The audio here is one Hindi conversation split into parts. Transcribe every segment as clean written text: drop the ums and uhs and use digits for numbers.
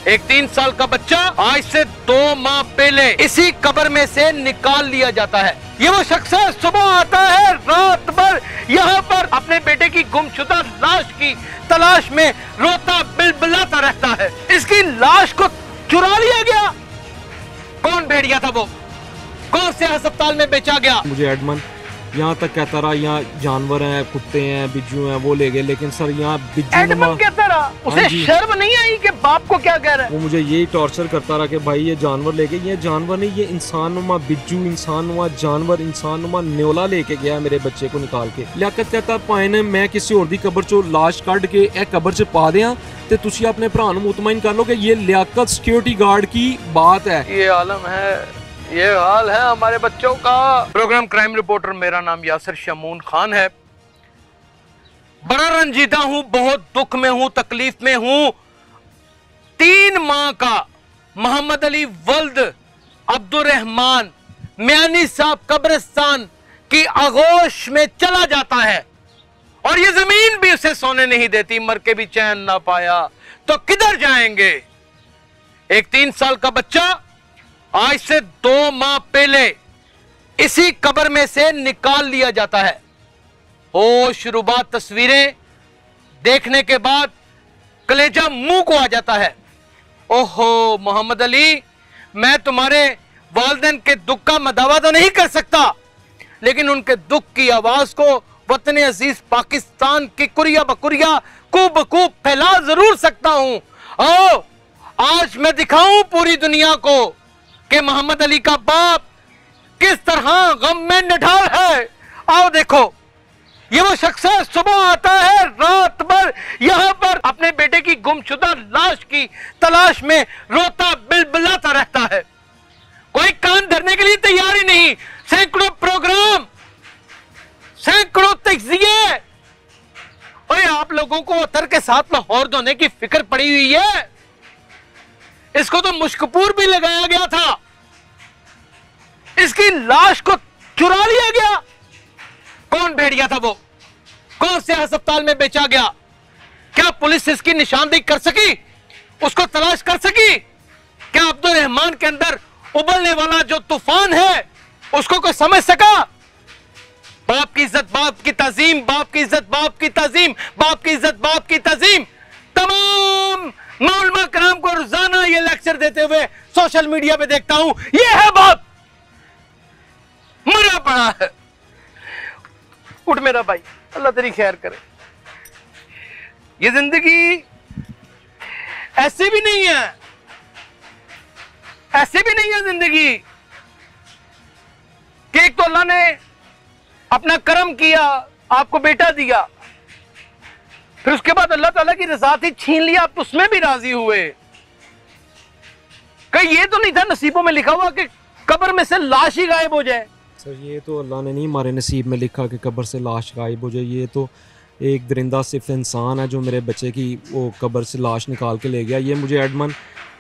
एक 3 साल का बच्चा आज से 2 माह पहले इसी कब्र में से निकाल लिया जाता है। ये वो शख्स है, सुबह आता है, रात भर यहाँ पर अपने बेटे की गुमशुदा लाश की तलाश में रोता बिलबिलाता रहता है। इसकी लाश को चुरा लिया गया। कौन भेड़िया था वो? कौन से अस्पताल में बेचा गया? मुझे एडमन यहाँ तक कहता रहा यहाँ जानवर हैं, कुत्ते हैं, बिज्जू हैं, वो ले गए, लेकिन सर यहाँ बिज्जू एडमन कहता रहा, उसे शर्म नहीं आई कि बाप को क्या कह रहा है? वो मुझे यही टॉर्चर करता रहा कि भाई ये जानवर ले गए। ये जानवर नहीं, ये इंसान नुमा बिज्जू, इंसान नुमा जानवर, इंसान नुमा न्योला लेके गया मेरे बच्चे को निकाल के। लियाकत कहता पाए ने मैं किसी और दी कब्र चो लाश कढ़ के ए कब्र च पा दिया ते तुसी अपने भरा नूं मुतमईन कर लो कि ये लियाकत सिक्योरिटी गार्ड की बात है। ये आलम है, ये हाल है हमारे बच्चों का। प्रोग्राम क्राइम रिपोर्टर, मेरा नाम यासिर शमून खान है। बड़ा रंजीदा हूं, बहुत दुख में हूं, तकलीफ में हूं। 3 माह का मोहम्मद अली वल्द अब्दुर्रहमान मियानी साहब कब्रिस्तान की आगोश में चला जाता है और ये जमीन भी उसे सोने नहीं देती। मर के भी चैन ना पाया तो किधर जाएंगे? एक 3 साल का बच्चा आज से 2 माह पहले इसी कब्र में से निकाल लिया जाता है। होश रुबा तस्वीरें देखने के बाद कलेजा मुंह को आ जाता है। ओहो मोहम्मद अली, मैं तुम्हारे वालिदैन के दुख का मदावा तो नहीं कर सकता, लेकिन उनके दुख की आवाज को वतन अजीज पाकिस्तान की कुरिया बकुरिया कूब बकूब फैला जरूर सकता हूं। आओ आज मैं दिखाऊं पूरी दुनिया को कि मोहम्मद अली का बाप किस तरह गम में निढाल है। आओ देखो, ये वो शख्स है, सुबह आता है, रात भर यहाँ पर अपने बेटे की गुमशुदा लाश की तलाश में रोता बिलबिलाता रहता है। कोई कान धरने के लिए तैयार ही नहीं। सैकड़ों प्रोग्राम, सैकड़ों तज्जिए। और आप लोगों को अतर के साथ लाहौर धोने की फिक्र पड़ी हुई है। इसको तो मुश्कपूर भी लगाया गया था, इसकी लाश को चुरा लिया गया। कौन भेड़िया था वो? कौन से अस्पताल में बेचा गया? क्या पुलिस इसकी निशानदेही कर सकी? उसको तलाश कर सकी? क्या अब्दुर्रहमान के अंदर उबलने वाला जो तूफान है उसको कोई समझ सका? बाप की इज्जत बाप की ताजीम, बाप की इज्जत बाप की ताजीम, बाप की इज्जत बाप की ताजीम। तमाम मौलमा कराम को रोजाना ये लेक्चर देते हुए सोशल मीडिया पे देखता हूं। ये है बाप, मरा पड़ा है। उठ मेरा भाई, अल्लाह तेरी खैर करे। ये जिंदगी ऐसी भी नहीं है, ऐसी भी नहीं है जिंदगी कि एक तो अल्लाह ने अपना करम किया, आपको बेटा दिया, फिर उसके बाद अल्लाह ताला की रज़ा थी, छीन लिया, आप उसमें भी राजी हुए। कहीं ये तो नहीं था नसीबों में लिखा हुआ कि कब्र में से लाश ही गायब हो जाए? सर ये तो अल्लाह ने नहीं हमारे नसीब में लिखा कि कब्र से लाश गायब हो जाए। ये तो एक दरिंदा सिर्फ इंसान है जो मेरे बच्चे की वो कब्र से लाश निकाल के ले गया। ये मुझे एडमन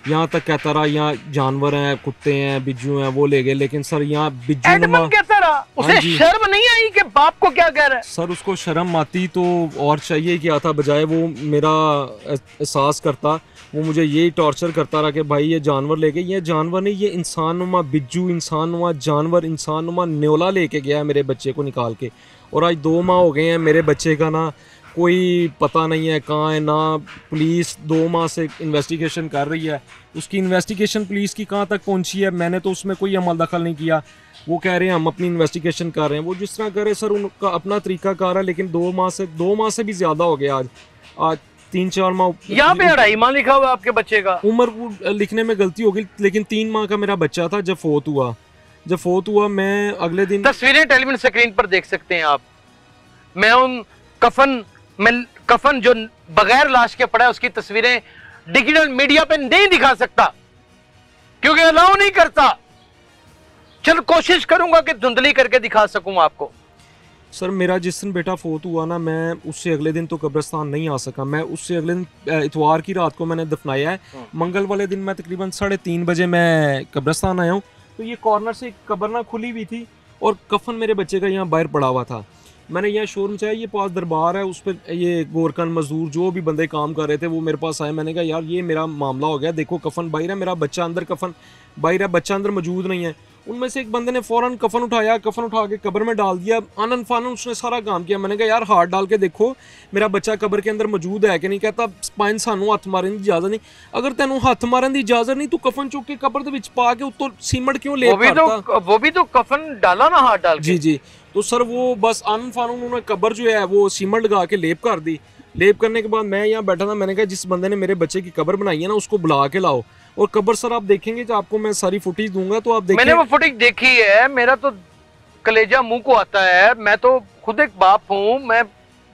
यहाँ तक कहता रहा यहाँ जानवर हैं, कुत्ते हैं, बिज्जू हैं, वो ले गए, लेकिन सर यहाँ बिज्जू एडमन कहता रहा, उसे शर्म नहीं आई कि बाप को क्या कह रहा है? सर उसको शर्म आती तो और चाहिए क्या था, बजाय वो मेरा एहसास करता। वो मुझे यही टॉर्चर करता रहा कि भाई ये जानवर ले गए। ये जानवर नहीं, ये इंसान नुमा बिज्जू, इंसान नुमा जानवर, इंसान नुमा न्योला लेके गया मेरे बच्चे को निकाल के। और आज 2 माह हो गए हैं मेरे बच्चे का ना कोई पता नहीं है कहाँ है। ना पुलिस 2 माह से इन्वेस्टिगेशन कर रही है, उसकी इन्वेस्टिगेशन पुलिस की कहाँ तक पहुँची है मैंने तो उसमें कोई अमल दखल नहीं किया। वो कह रहे हैं हम अपनी इन्वेस्टिगेशन कर रहे हैं, वो जिस तरह कर रहे सर उनका अपना तरीका कार है, लेकिन 2 माह से भी ज़्यादा हो गया। आज 3-4 माह यहाँ पे 2.5 माह लिखा हुआ आपके बच्चे का। उम्र लिखने में गलती हो गई, लेकिन 3 माह का मेरा बच्चा था जब फोत हुआ। मैं अगले दिन तस्वीरें टेलीविजन स्क्रीन पर देख सकते हैं आप। मैं उन कफन जो बगैर लाश के पड़ा है उसकी तस्वीरें डिजिटल मीडिया पे नहीं दिखा सकता क्योंकि अलाउ नहीं करता। चल कोशिश करूंगा कि धुंधली करके दिखा सकूं आपको। सर मेरा जिस दिन बेटा फोत हुआ ना, मैं उससे अगले दिन तो कब्रिस्तान नहीं आ सका। मैं उससे अगले दिन इतवार की रात को मैंने दफनाया है। मंगल वाले दिन मैं तकरीबन 3:30 बजे मैं कब्रिस्तान आया हूँ। तो ये कॉर्नर से कब्र ना खुली हुई थी और कफन मेरे बच्चे का यहाँ बाहर पड़ा हुआ था। मैंने यहाँ शोर मचाया, ये पास दरबार है, उस पर ये गोरकन मजदूर जो भी बंदे काम कर रहे थे वो मेरे पास आए। मैंने कहा यार ये मेरा मामला हो गया, देखो कफन बाहर है, मेरा बच्चा अंदर, कफन बाहर है, बच्चा अंदर मौजूद नहीं है। उनमें से एक बंदे ने फौरन कफन उठाया, कफन उठा के कब्र में डाल दिया, आनन फानन उसने सारा काम किया। मैंने कहा यार हाथ डाल के देखो मेरा बच्चा कब्र के अंदर मौजूद है कि नहीं। कहता पाइन सानू हथ मारन की इजाजत नहीं। अगर तेनू हथ मारन की इजाजत नहीं, तू कफन चुक के कब्र दे विच पा के उत्तों सीमेंट क्यों ले करता? वो भी तो कफन डाला ना हाथ डाल के। जी जी। तो सर वो बस आनन फानन उन्होंने कब्र जो है वो सीमेंट लगा के लेप कर दी। लेप करने के बाद मैं यहाँ बैठा था, मैंने कहा जिस बंदे ने मेरे बच्चे की कब्र बनाई है ना उसको बुला के लाओ। और कब्र सर आप देखेंगे तो आपको मैं सारी फुटेज दूंगा, तो आप देखें। मैंने वो फुटेज देखी है, मेरा तो कलेजा मुंह को आता है। मैं तो खुद एक बाप हूँ, मैं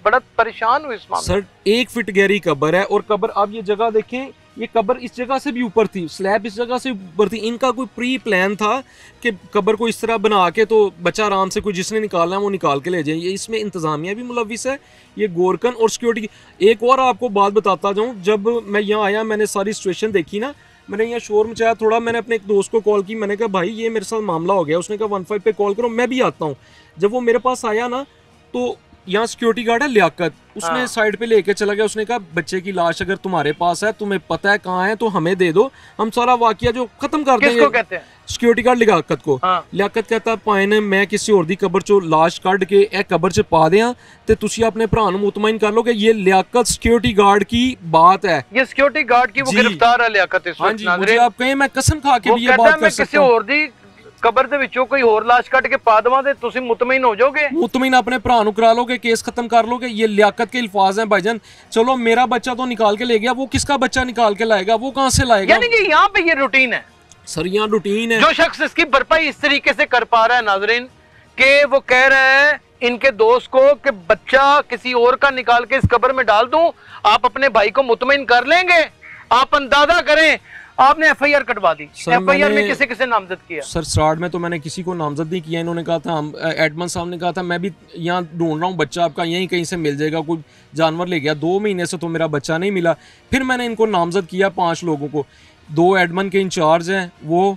बड़ा परेशान हूँ इस मामले। सर 1 फीट गहरी कब्र है, और कब्र आप ये जगह देखें, ये कब्र इस जगह से भी ऊपर थी, स्लैब इस जगह से ऊपर थी। इनका कोई प्री प्लान था कि कब्र को इस तरह बना के तो बच्चा आराम से कोई जिसने निकालना है वो निकाल के ले जाए। ये इसमें इंतजामिया भी मुलविस है, ये गोरकन और सिक्योरिटी। एक और आपको बात बताता जाऊँ, जब मैं यहाँ आया मैंने सारी सिचुएशन देखी ना, मैंने यहाँ शोर मचाया थोड़ा, मैंने अपने एक दोस्त को कॉल की, मैंने कहा भाई ये मेरे साथ मामला हो गया। उसने कहा 15 पे कॉल करो, मैं भी आता हूँ। जब वो मेरे पास आया ना तो यहाँ सिक्योरिटी गार्ड है लियाकत, उसने साइड पे लेके चला गया। उसने कहा बच्चे की लाश अगर तुम्हारे पास है, तुम्हें पता है कहाँ है, तो हमें दे दो, हम सारा वाकया जो खत्म कर देंगे। किसको कहते हैं? सिक्योरिटी गार्ड लियाकत को। लियाकत कहता पाए ने मैं किसी और दी कब्र चो लाश कढ़ के ए कब्र च पा दिया ते तुसी अपने भरा नु मुतमईन कर लो कि ये लियाकत सिक्योरिटी गार्ड की बात है। ये सिक्योरिटी गार्ड की वो गिरफ्तार है लियाकत इस वक्त। मुझे आप कहें मैं कसम खा के भी ये बात कर सकता हूं। किसी और दी कबर ਦੇ ਵਿੱਚੋਂ कोई और लाश ਕੱਢ के पा दवा दे तुसी मुतमईन हो जाओगे, मुतमईन अपने भरा नु करा लोगे, केस खत्म कर लोगे। ये लियाकत के अल्फाज हैं भाईजान। चलो मेरा बच्चा तो निकाल के ले गया, वो किसका बच्चा निकाल के लाएगा, वो कहां से लाएगा? यानी कि यहाँ पे ये रूटीन है सर, यहाँ रूटीन है। जो शख्स इसकी भरपाई इस तरीके से कर पा रहा है नाजरीन, कि वो कह रहा है इनके दोस्त को कि बच्चा किसी और का निकाल के इस कब्र में डाल दूं, आप अपने भाई को मुतमईन कर लेंगे। आप अंदाजा करें, आपने एफआईआर कटवा दी। एफआईआर में किसे किसे नामजद किया? सर स्टार्ट में तो मैंने किसी को नामजद नहीं किया। इन्होंने कहा था, हम एडमन साहब ने कहा था मैं भी यहाँ ढूंढ रहा हूँ बच्चा आपका, यहीं कहीं से मिल जाएगा, कोई जानवर ले गया। 2 महीने से तो मेरा बच्चा नहीं मिला। फिर मैंने इनको नामजद किया 5 लोगों को। 2 एडमन के इंचार्ज हैं, वो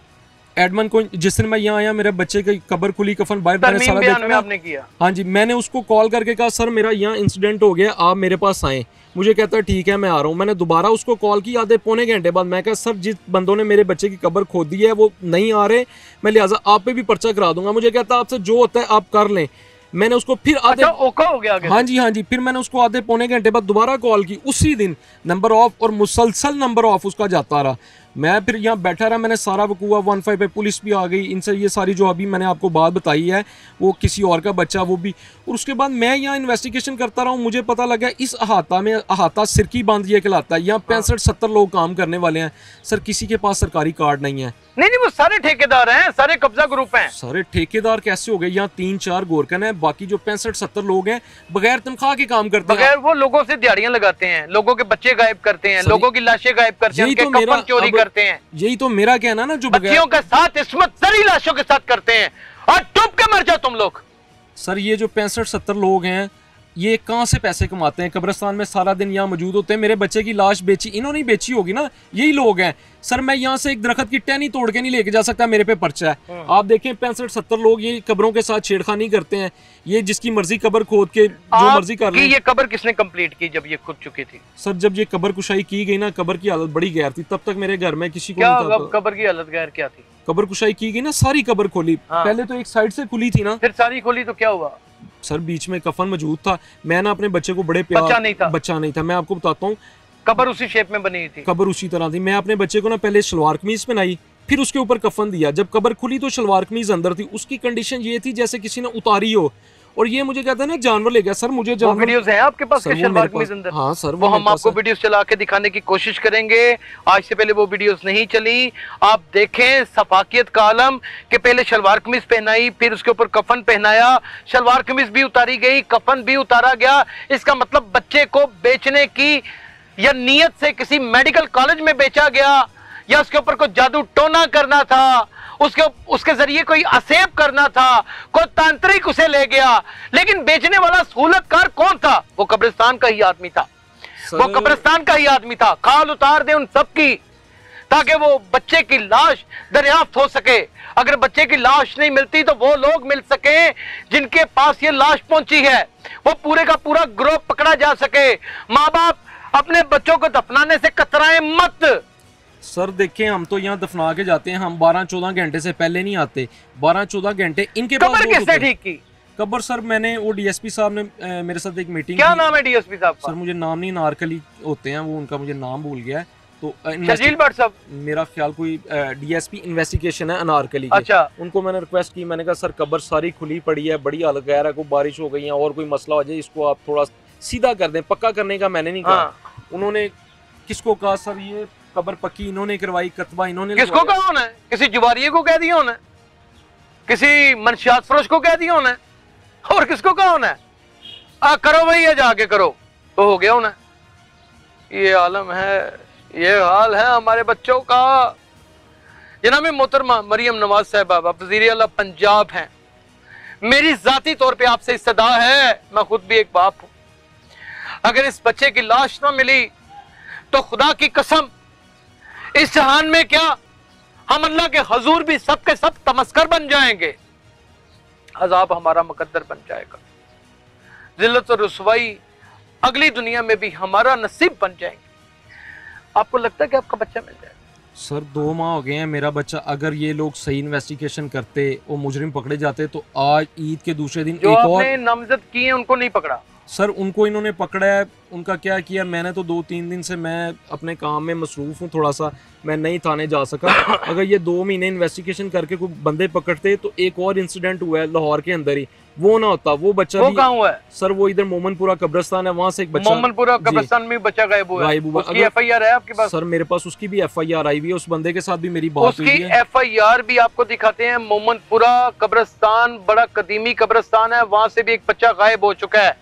एडमन को जिस दिन मैं यहाँ आया मेरे बच्चे की कब्र खुली, कफन बाहर, मैंने सारा देखा। आपने किया? हाँ जी, मैंने उसको कॉल करके कहा सर मेरा यहाँ इंसिडेंट हो गया, आप मेरे पास आए। मुझे कहता है ठीक है मैं आ रहा हूँ। मैंने दोबारा उसको कॉल की आधे पौने घंटे बाद। मैं कहा सर जिस बंदों ने मेरे बच्चे की कब्र खोदी है वो नहीं आ रहे, मैं लिहाजा आप पे भी पर्चा करा दूंगा। मुझे कहता आपसे जो होता है आप कर लें। मैंने उसको फिर आधे ओका हो गया आगे। हाँ जी। फिर मैंने उसको आधे पौने घंटे बाद दोबारा कॉल की, उसी दिन नंबर ऑफ, और मुसलसल नंबर ऑफ उसका जाता रहा। मैं फिर यहाँ बैठा रहा, मैंने सारा वकूआ 15 पे पुलिस भी आ गई, इनसे ये सारी जो अभी मैंने आपको बात बताई है वो किसी और का बच्चा वो भी। और उसके बाद मैं यहाँ इन्वेस्टिगेशन करता रहा हूँ, मुझे पता लगा इस अहाता में, अहाता सिरकी बांध ये कहलाता है, यहाँ 65-70 लोग काम करने वाले हैं। सर किसी के पास सरकारी कार्ड नहीं है। नहीं, वो सारे ठेकेदार हैं, सारे कब्जा ग्रुप हैं। सारे ठेकेदार कैसे हो गए? यहाँ 3-4 गोरकन है, बाकी जो 65-70 लोग हैं बगैर तनख्वाह के काम करते हैं। बगैर वो लोगों से दिहाड़ियां लगाते हैं, लोगों के बच्चे गायब करते हैं, लोगों की लाशें गायब करते हैं, उनके कफन चोरी करते हैं। यही तो मेरा कहना ना, जो बच्चियों के साथ इस्मत जरी लाशों के साथ करते हैं, और डूब के मर जाओ तुम लोग। सर ये जो 65-70 लोग हैं ये कहाँ से पैसे कमाते हैं? कब्रिस्तान में सारा दिन यहाँ मौजूद होते हैं। मेरे बच्चे की लाश बेची, इन्होंने ही बेची होगी ना, यही लोग हैं। सर मैं यहाँ से एक दरख्त की टहनी तोड़ के नहीं लेके जा सकता, मेरे पे पर्चा है। आप देखें 65-70 लोग ये कब्रों के साथ छेड़खानी करते हैं, ये जिसकी मर्जी कब्र खोद के जो मर्जी कर ले। ये कब्र किसने कंप्लीट की जब ये खुद चुकी थी? सर जब ये कब्र कुशाई की गई ना, कब्र की हालत बड़ी गैर थी। तब तक मेरे घर में किसी को कब्र की हालत गैर क्या थी? कब्र कुशाई की गई ना, सारी कब्र खोली। पहले तो एक साइड से खुली थी ना, फिर सारी खोली तो क्या हुआ? सर बीच में कफन मौजूद था। मैं ना अपने बच्चे को बड़े प्यार, बच्चा नहीं था। मैं आपको बताता हूँ, कब्र उसी शेप में बनी थी, कब्र उसी तरह थी। मैं अपने बच्चे को ना पहले शलवार कमीज पहनाई, फिर उसके ऊपर कफन दिया। जब कब्र खुली तो शलवार कमीज अंदर थी। उसकी कंडीशन ये थी जैसे किसी ने उतारी हो, और ये मुझे कहता है ना जानवर ले गया। सर मुझे जानवर वीडियोस हैं आपके पास शलवार कमीज अंदर? हाँ सर, वो हम आपको वीडियोस चला के दिखाने की कोशिश करेंगे। आज से पहले वो वीडियोस नहीं चली, आप देखें सफाकियत का आलम कि पहले शलवार कमीज पहनाई, फिर उसके ऊपर कफन पहनाया, शलवार कमीज भी उतारी गई, कफन भी उतारा गया। इसका मतलब बच्चे को बेचने की या नियत से किसी मेडिकल कॉलेज में बेचा गया, या उसके ऊपर कोई जादू टोना करना था, उसके जरिए कोई असेब करना था, कोई तांत्रिक उसे ले गया। लेकिन बेचने वाला सहूलतकार कौन था? वो कब्रिस्तान का ही आदमी था। वो कब्रिस्तान का ही आदमी था। खाल उतार दे उन सब की ताकि वो बच्चे की लाश दरियाफ्त हो सके। अगर बच्चे की लाश नहीं मिलती तो वो लोग मिल सके जिनके पास ये लाश पहुंची है, वो पूरे का पूरा ग्रोह पकड़ा जा सके। माँ बाप अपने बच्चों को दफनाने से कतराएं मत। सर देखें, हम तो यहाँ दफना के जाते हैं, हम 12-14 घंटे से पहले नहीं आते। 12-14 घंटे इनके कब्र किसने ठीक की? कब्र सर मैंने, वो डीएसपी साहब ने मेरे साथ एक मीटिंग। क्या नाम है डीएसपी साहब का? सर मुझे नाम नहीं, नारकली होते हैं वो, उनका मुझे नाम भूल गया है। तो शजील भट्ट साहब, मेरा ख्याल कोई डीएसपी इन्वेस्टिगेशन है अनारकली। अच्छा। उनको मैंने रिक्वेस्ट की, मैंने कहा सर कब्र सारी खुली पड़ी है, बड़ी हालत, कह रहा है कोई बारिश हो गई है और कोई मसला हो जाए, इसको आप थोड़ा सीधा कर दें। पक्का करने का मैंने नहीं कहा। उन्होंने किसको कहा सर ये कब्र पक्की इन्होंने करवाई, कतबा इन्होंने किसको कहा होना है? किसी जुवारिये को कह दिया होना है, किसी मनशियात फरोश को कह दिया होना है, और किसको कहा होना है? करो भाई, ये जाके करो तो हो गया होना। ये आलम है, ये हाल है हमारे बच्चों का। जनाब मोहतरमा मरियम नवाज साहिबा वज़ीर आला पंजाब हैं। मेरी जाती तौर पे आपसे इस्तदा है, मैं खुद भी एक बाप हूं। अगर इस बच्चे की लाश ना मिली तो खुदा की कसम इस जहान में क्या, हम अल्लाह के हजूर भी सब के सब तमस्कर बन जाएंगे। अजाब हमारा मुकद्दर बन जाएगा। जिल्लत और रुसवाई अगली दुनिया में भी हमारा नसीब बन जाएंगे। आपको लगता है कि आपका बच्चा मिल जाएगा? सर 2 माह हो गए हैं मेरा बच्चा। अगर ये लोग सही इन्वेस्टिगेशन करते, वो मुजरिम पकड़े जाते, तो आज ईद के दूसरे दिन जो एक आपने और नामजद किए हैं उनको नहीं पकड़ा? सर उनको इन्होंने पकड़ा है। उनका क्या किया, मैंने तो 2-3 दिन से मैं अपने काम में मसरूफ हूँ, थोड़ा सा मैं नहीं थाने जा सका। अगर ये 2 महीने इन्वेस्टिगेशन करके कोई बंदे पकड़ते तो एक और इंसिडेंट हुआ है लाहौर के अंदर ही, वो ना होता। वो बच्चा वो कहाँ हुआ है? सर वो इधर मोमनपुरा कब्रिस्तान है, वहाँ से एक बच्चा, मोमनपुरा कब्रिस्तान में बच्चा गायब हुआ है। उसकी एफआईआर है आपके पास? सर मेरे पास उसकी भी एफआईआर आई हुई है, उस बंदे के साथ भी मेरी बात हुई है। उसकी एफआईआर भी आपको दिखाते हैं। मोमनपुरा कब्रिस्तान बड़ा कदीमी कब्रिस्तान है, वहां से भी एक बच्चा गायब हो चुका है।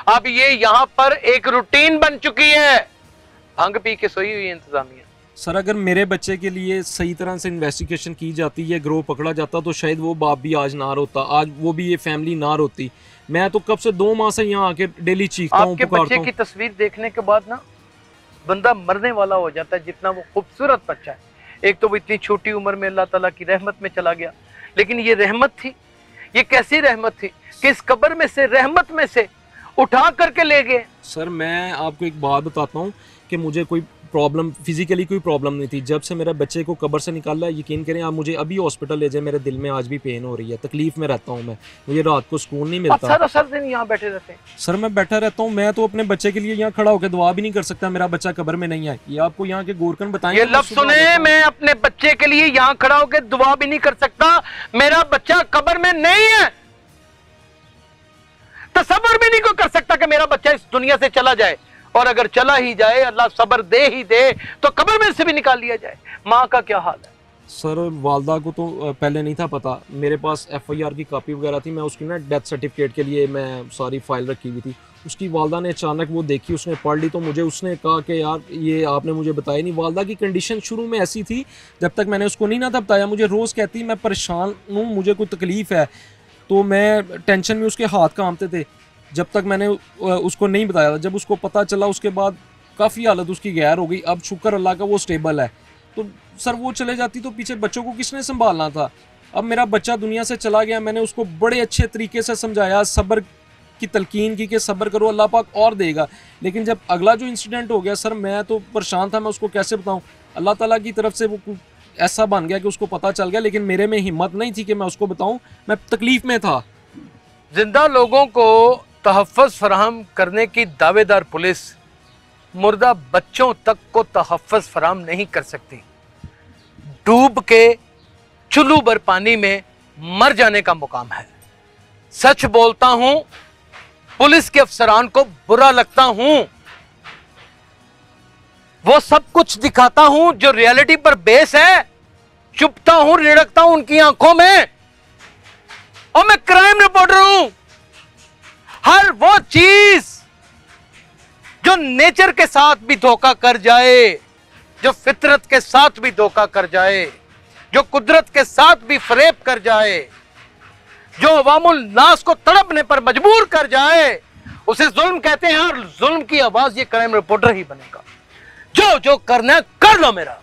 अब ये यहाँ पर एक रूटीन बन चुकी है। भंग पी के सोई हुई इंतजामिया। सर अगर मेरे बच्चे के लिए सही तरह से इन्वेस्टिगेशन की जाती है, ग्रोह पकड़ा जाता, तो शायद वो बाप भी आज ना रोता, आज वो भी ये फैमिली ना रोती। मैं तो कब से 2 माह से यहाँ आके डेली चीखता हूँ, आपके बच्चे की तस्वीर देखने के बाद ना बंदा मरने वाला हो जाता है, जितना वो खूबसूरत बच्चा है। एक तो वो इतनी छोटी उम्र में अल्लाह ताला की रहमत में चला गया, लेकिन ये रहमत थी, ये कैसी रहमत थी कि इस कब्र में से, रहमत में से उठा करके ले गए। सर मैं आपको एक बात बताता हूँ कि मुझे कोई प्रॉब्लम, फिजिकली कोई प्रॉब्लम नहीं थी। जब से मेरे बच्चे को कब्र से निकाला, यकीन करें आप, मुझे अभी हॉस्पिटल ले जाए, मेरे दिल में आज भी पेन हो रही है, तकलीफ में रहता हूँ मैं, मुझे रात को सुकून नहीं मिलता। सारा सारा दिन यहाँ बैठे रहते हैं? सर मैं बैठा रहता हूँ। मैं तो अपने बच्चे के लिए यहाँ खड़ा होकर दुआ भी नहीं कर सकता, मेरा बच्चा कब्र में नहीं है। ये आपको यहाँ के गोरकन बताएंगे। ये लफ्ज़ सुने, मैं अपने बच्चे के लिए यहाँ खड़ा होकर दुआ भी नहीं कर सकता, मेरा बच्चा कब्र में नहीं है। तसव्वुर भी नहीं कर सकता कि मेरा बच्चा इस दुनिया से चला जाए, और अगर चला ही जाए, अल्लाह सब्र दे ही दे, तो कब्र में से भी निकाल लिया जाए। माँ का क्या हाल है? सर वालदा को तो पहले नहीं था पता, मेरे पास एफआईआर की कॉपी वगैरह थी, मैं उसकी ना डेथ सर्टिफिकेट के लिए मैं सारी फाइल रखी हुई थी। उसकी वालदा ने अचानक वो देखी, उसने पढ़ ली, तो मुझे उसने कहा कि यार ये आपने मुझे बताया नहीं। वालदा की कंडीशन शुरू में ऐसी थी, जब तक मैंने उसको नहीं ना था बताया, मुझे रोज़ कहती मैं परेशान हूँ, मुझे कोई तकलीफ़ है, तो मैं टेंशन में उसके हाथ कांपते थे जब तक मैंने उसको नहीं बताया था। जब उसको पता चला उसके बाद काफ़ी हालत उसकी गैर हो गई। अब शुक्र अल्लाह का वो स्टेबल है। तो सर वो चले जाती तो पीछे बच्चों को किसने संभालना था? अब मेरा बच्चा दुनिया से चला गया, मैंने उसको बड़े अच्छे तरीके से समझाया, सब्र की तलकीन की कि सब्र करो, अल्लाह पाक और देगा। लेकिन जब अगला जो इंसिडेंट हो गया सर, मैं तो परेशान था, मैं उसको कैसे बताऊँ। अल्लाह ताला की तरफ से वो ऐसा बन गया कि उसको पता चल गया, लेकिन मेरे में हिम्मत नहीं थी कि मैं उसको बताऊँ, मैं तकलीफ़ में था। जिंदा लोगों को तहफ़्फ़ुज़ फराहम करने की दावेदार पुलिस मुर्दा बच्चों तक को तहफ़्फ़ुज़ फराहम नहीं कर सकती। डूब के चुल्लू भर पानी में मर जाने का मुकाम है। सच बोलता हूं, पुलिस के अफसरान को बुरा लगता हूं, वो सब कुछ दिखाता हूं जो रियलिटी पर बेस है, चुपता हूं, रिड़कता हूं उनकी आंखों में। और मैं क्राइम रिपोर्टर हूं। हर वो चीज जो नेचर के साथ भी धोखा कर जाए, जो फितरत के साथ भी धोखा कर जाए, जो कुदरत के साथ भी फरेब कर जाए, जो अवामुल नास को तड़पने पर मजबूर कर जाए, उसे जुल्म कहते हैं। और जुल्म की आवाज ये क्राइम रिपोर्टर ही बनेगा। जो जो करना है कर लो मेरा।